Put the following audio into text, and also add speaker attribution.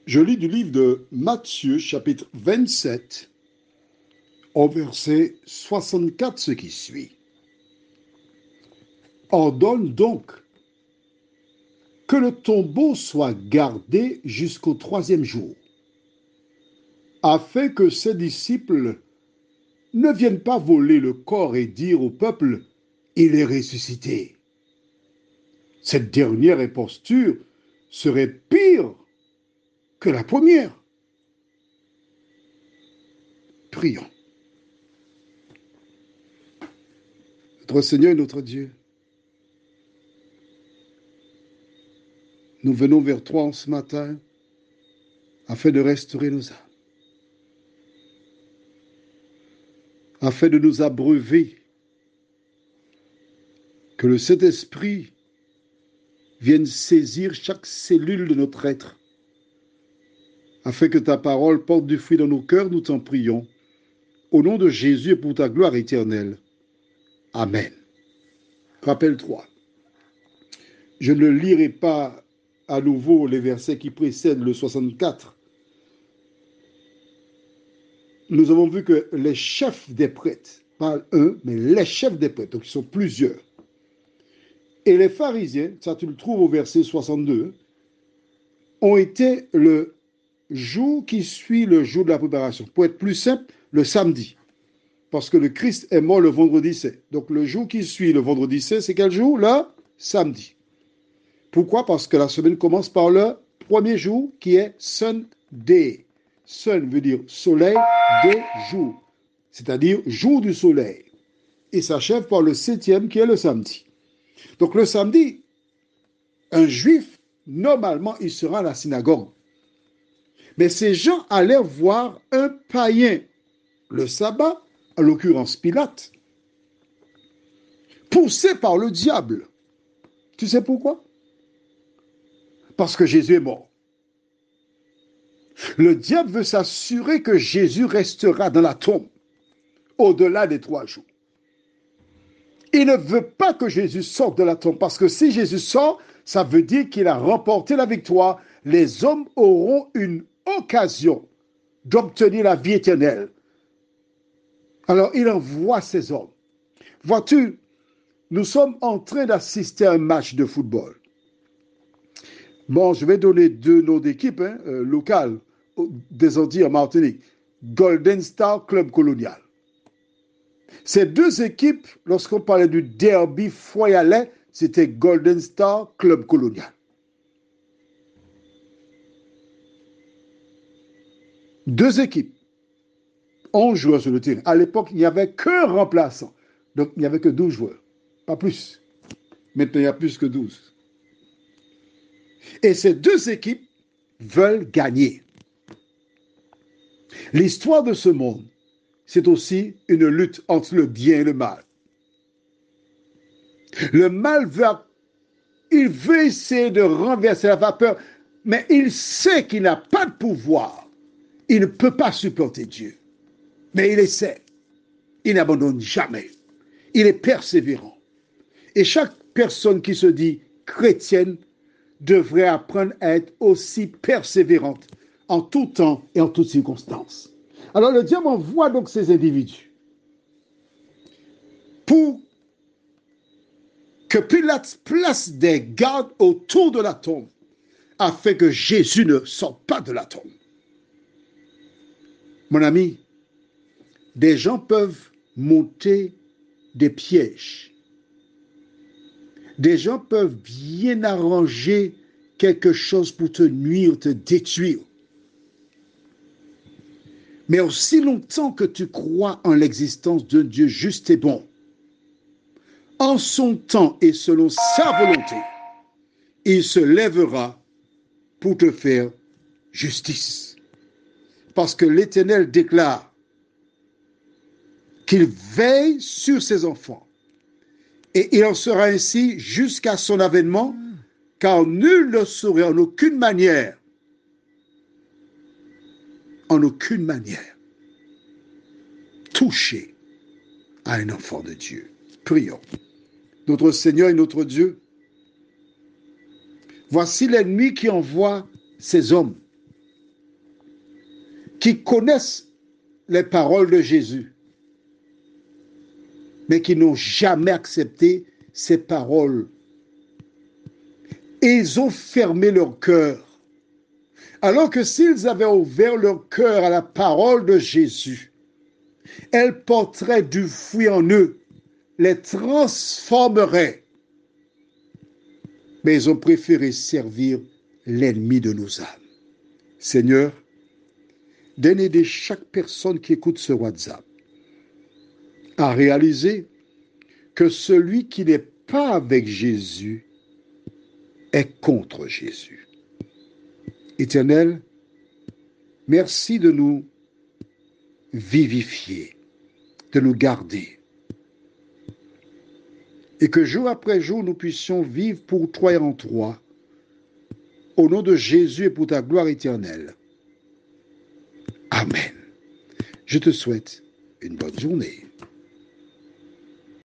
Speaker 1: Je lis du livre de Matthieu, chapitre 27, au verset 64, ce qui suit. Ordonne donc que le tombeau soit gardé jusqu'au 3e jour, afin que ses disciples ne viennent pas voler le corps et dire au peuple, il est ressuscité. Cette dernière imposture serait pire que la première. Prions. Notre Seigneur et notre Dieu, nous venons vers toi en ce matin afin de restaurer nos âmes, afin de nous abreuver, que le Saint-Esprit vienne saisir chaque cellule de notre être, afin que ta parole porte du fruit dans nos cœurs, nous t'en prions, au nom de Jésus et pour ta gloire éternelle. Amen. Rappelle-toi, je ne lirai pas à nouveau les versets qui précèdent le 64. Nous avons vu que les chefs des prêtres, pas un, mais les chefs des prêtres, donc ils sont plusieurs, et les pharisiens, ça tu le trouves au verset 62, ont été le jour qui suit le jour de la préparation. Pour être plus simple, le samedi. Parce que le Christ est mort le vendredi saint. Donc le jour qui suit le vendredi saint, c'est quel jour? Le samedi. Pourquoi? Parce que la semaine commence par le premier jour qui est Sunday. Sun veut dire soleil, day, jour. C'est-à-dire jour du soleil. Et s'achève par le 7e qui est le samedi. Donc le samedi, un juif, normalement, il sera à la synagogue. Mais ces gens allaient voir un païen le sabbat, en l'occurrence Pilate, poussé par le diable. Tu sais pourquoi? Parce que Jésus est mort. Le diable veut s'assurer que Jésus restera dans la tombe au-delà des 3 jours. Il ne veut pas que Jésus sorte de la tombe, parce que si Jésus sort, ça veut dire qu'il a remporté la victoire. Les hommes auront une occasion d'obtenir la vie éternelle. Alors il envoie ces hommes. Vois-tu, nous sommes en train d'assister à un match de football. Bon, je vais donner 2 noms d'équipes locales des Antilles en Martinique. Golden Star Club Colonial. Ces 2 équipes, lorsqu'on parlait du derby foyalais, c'était Golden Star Club Colonial. 2 équipes, 11 joueurs sur le terrain. À l'époque, il n'y avait qu'un remplaçant. Donc, il n'y avait que 12 joueurs, pas plus. Maintenant, il y a plus que 12. Et ces 2 équipes veulent gagner. L'histoire de ce monde, c'est aussi une lutte entre le bien et le mal. Le mal il veut essayer de renverser la vapeur, mais il sait qu'il n'a pas de pouvoir. Il ne peut pas supporter Dieu. Mais il essaie. Il n'abandonne jamais. Il est persévérant. Et chaque personne qui se dit chrétienne devrait apprendre à être aussi persévérante en tout temps et en toutes circonstances. Alors le diable envoie donc ces individus pour que Pilate place des gardes autour de la tombe afin que Jésus ne sorte pas de la tombe. Mon ami, des gens peuvent monter des pièges. Des gens peuvent bien arranger quelque chose pour te nuire, te détruire. Mais aussi longtemps que tu crois en l'existence d'un Dieu juste et bon, en son temps et selon sa volonté, il se lèvera pour te faire justice. Parce que l'Éternel déclare qu'il veille sur ses enfants. Et il en sera ainsi jusqu'à son avènement, car nul ne saurait en aucune manière, toucher à un enfant de Dieu. Prions. Notre Seigneur et notre Dieu, voici l'ennemi qui envoie ces hommes qui connaissent les paroles de Jésus, mais qui n'ont jamais accepté ces paroles. Et ils ont fermé leur cœur. Alors que s'ils avaient ouvert leur cœur à la parole de Jésus, elle porterait du fruit en eux, les transformerait. Mais ils ont préféré servir l'ennemi de nos âmes. Seigneur, donne aider chaque personne qui écoute ce WhatsApp à réaliser que celui qui n'est pas avec Jésus est contre Jésus. Éternel, merci de nous vivifier, de nous garder. Et que jour après jour, nous puissions vivre pour toi et en toi, au nom de Jésus et pour ta gloire éternelle. Amen. Je te souhaite une bonne journée.